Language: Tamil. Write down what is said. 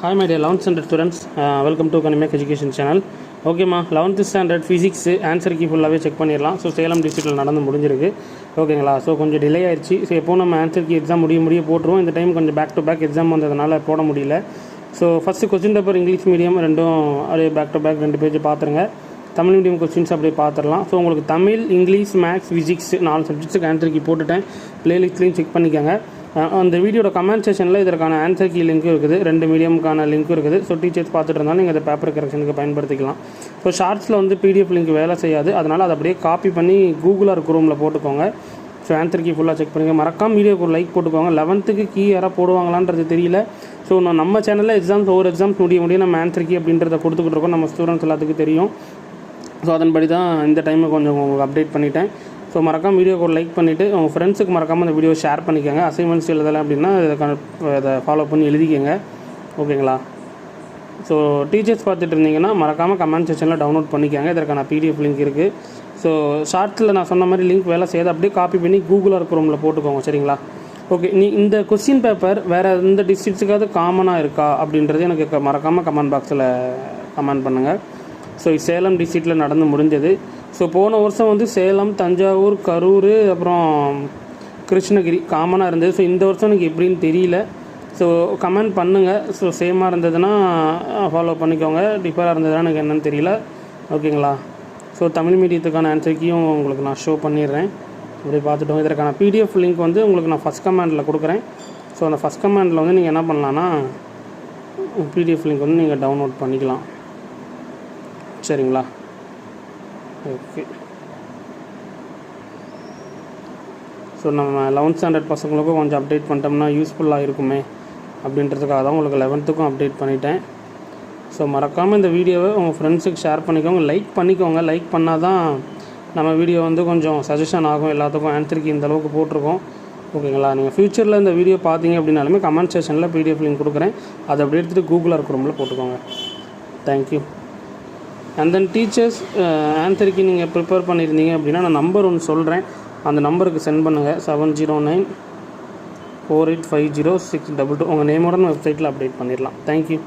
Hi my dear 11th standard students, welcome to Kanimec Education channel. ஓகேம்மா 11th standard physics answer key ஃபுல்லாகவே செக் பண்ணிடலாம். ஸோ சேலம் டிஸ்ட்ரிக்ட்டில் நடந்து முடிஞ்சிருக்கு. ஓகேங்களா? ஸோ கொஞ்சம் டிலே ஆயிடுச்சு. ஸோ எப்போ நம்ம ஆன்சர் கீ எக்ஸாம் முடிய போட்டுருவோம். இந்த டைம் கொஞ்சம் பேக் டு பேக் எக்ஸாம் வந்ததுனால போட முடியல. So first question paper English medium ரெண்டும் அப்படியே பேக் டு பேக் 2 பேஜ் பார்த்துருங்க. தமிழ் மீடியம் கொஸ்டின்ஸ் அப்படியே பார்த்துடலாம். ஸோ உங்களுக்கு தமிழ், இங்கிலீஷ், மேக்ஸ், ஃபிசிக்ஸ் 4 சப்ஜெக்ட்ஸுக்கு ஆன்சர் கீ போட்டுட்டேன். ப்ளேலிஸ்ட்லேயும் செக் பண்ணிக்கோங்க. அந்த வீடியோட கமெண்ட் செக்ஷனில் இதற்கான ஆன்சர் கீ லிங்க்கும் இருக்குது, 2 மீடியமுக்கான லிங்க்கும் இருக்குது. ஸோ டீச்சர்ஸ் பார்த்துட்டு இருந்தாலும் நீங்கள் அதை பேப்பர் கரெக்ஷனுக்கு பயன்படுத்திக்கலாம். ஸோ ஷார்ட்ஸில் வந்து பிடிஎஃப் லிங்க் வேலை செய்யாது, அதனால் அதை அப்படியே காப்பி பண்ணி கூகுள் குரோமில் போட்டுக்கோங்க. ஸோ ஆன்சர் கீ ஃபுல்லாக செக் பண்ணுங்கள். மறக்காம வீடியோக்கு ஒரு லைக் போட்டுக்கோங்க. 11th கீ யாராவது போடுவாங்களான்றது தெரியல. ஸோ நம்ம சேனலில் எக்ஸாம்ஸ் ஒவ்வொரு எக்ஸாம்ஸ் முடிய நம்ம ஆன்சர் கீ அப்படின்றத கொடுத்துக்கிட்டு இருக்கோம். நம்ம ஸ்டூடெண்ட்ஸ் எல்லாத்துக்கும் தெரியும். ஸோ அதன்படி தான் இந்த டைமை கொஞ்சம் உங்களுக்கு அப்டேட் பண்ணிட்டேன். ஸோ மறக்காம வீடியோக்கு ஒரு லைக் பண்ணிவிட்டு உங்கள் ஃப்ரெண்ட்ஸுக்கு மறக்காமல் அந்த வீடியோ ஷேர் பண்ணிக்கோங்க. அசைன்மெண்ட்ஸ் எழுதலை அப்படின்னா இதை ஃபாலோ பண்ணி எழுதிக்கோங்க. ஓகேங்களா? ஸோ டீச்சர்ஸ் பார்த்துட்டு இருந்தீங்கன்னா மறக்காமல் கமெண்ட் செக்ஷனில் டவுன்லோட் பண்ணிக்கோங்க. இதற்கான பிடிஎஃப் லிங்க் இருக்குது. ஸோ ஷார்ட்ஸில் நான் சொன்ன மாதிரி லிங்க் வேலை செய்யாது, அப்படியே காப்பி பண்ணி கூகுள் குரோமில் போட்டுக்கோங்க. சரிங்களா? ஓகே. இந்த கொஸ்டின் பேப்பர் வேறு எந்த டிஸ்ட்ரிக்ட்ஸுக்காவது காமனாக இருக்கா அப்படின்றது எனக்கு மறக்காமல் கமெண்ட் பாக்ஸில் கமெண்ட் பண்ணுங்கள். ஸோ சேலம் டிஸ்ட்ரிக்டில் நடந்து முடிஞ்சது. ஸோ போன வருஷம் வந்து சேலம், தஞ்சாவூர், கரூர், அப்புறம் கிருஷ்ணகிரி காமனாக இருந்தது. ஸோ இந்த வருஷம் எனக்கு எப்படின்னு தெரியல. ஸோ கமெண்ட் பண்ணுங்கள். ஸோ சேமாக இருந்ததுன்னா ஃபாலோ பண்ணிக்கோங்க, டிஃபராக இருந்ததுன்னா எனக்கு என்னென்னு தெரியல. ஓகேங்களா? ஸோ தமிழ் மீடியத்துக்கான ஆன்சர் கீயும் உங்களுக்கு நான் ஷோ பண்ணிடுறேன். அப்படி பார்த்துட்டோம். இதற்கான பிடிஎஃப் லிங்க் வந்து உங்களுக்கு நான் ஃபஸ்ட் கமெண்டில் கொடுக்குறேன். ஸோ அந்த ஃபஸ்ட் கமெண்டில் வந்து நீங்கள் என்ன பண்ணலான்னா பிடிஎஃப் லிங்க் வந்து நீங்கள் டவுன்லோட் பண்ணிக்கலாம். சரிங்களா? ஓகே. ஸோ நம்ம 11th ஸ்டாண்டர்ட் பசங்களுக்கும் கொஞ்சம் அப்டேட் பண்ணிட்டோம்னா யூஸ்ஃபுல்லாக இருக்குமே அப்படின்றதுக்காக தான் உங்களுக்கு 11th அப்டேட் பண்ணிட்டேன். ஸோ மறக்காமல் இந்த வீடியோவை உங்கள் ஃப்ரெண்ட்ஸுக்கு ஷேர் பண்ணிக்கோங்க, லைக் பண்ணிக்கோங்க. லைக் பண்ணால் தான் நம்ம வீடியோ வந்து கொஞ்சம் சஜஷன் ஆகும், எல்லாத்துக்கும் ஆன்சர் கீ இந்த அளவுக்கு போட்டிருக்கோம். ஓகேங்களா? நீங்கள் ஃப்யூச்சரில் இந்த வீடியோ பார்த்தீங்க அப்படின்னாலுமே கமெண்ட் செக்ஷனில் பிடிஎஃப் லிங்க் கொடுக்குறேன், அதை அப்படியே எடுத்துகிட்டு கூகுள் குரோமில் போட்டுக்கோங்க. Thank you. And then teachers answer key நீங்கள் ப்ரிப்பேர் பண்ணியிருந்தீங்க அப்படின்னா நான் நம்பர் ஒன்று சொல்கிறேன், அந்த நம்பருக்கு சென்ட் பண்ணுங்கள். 70948506222. உங்கள் நேமோட வெப்சைட்டில் அப்டேட் பண்ணிடலாம். தேங்க்யூ.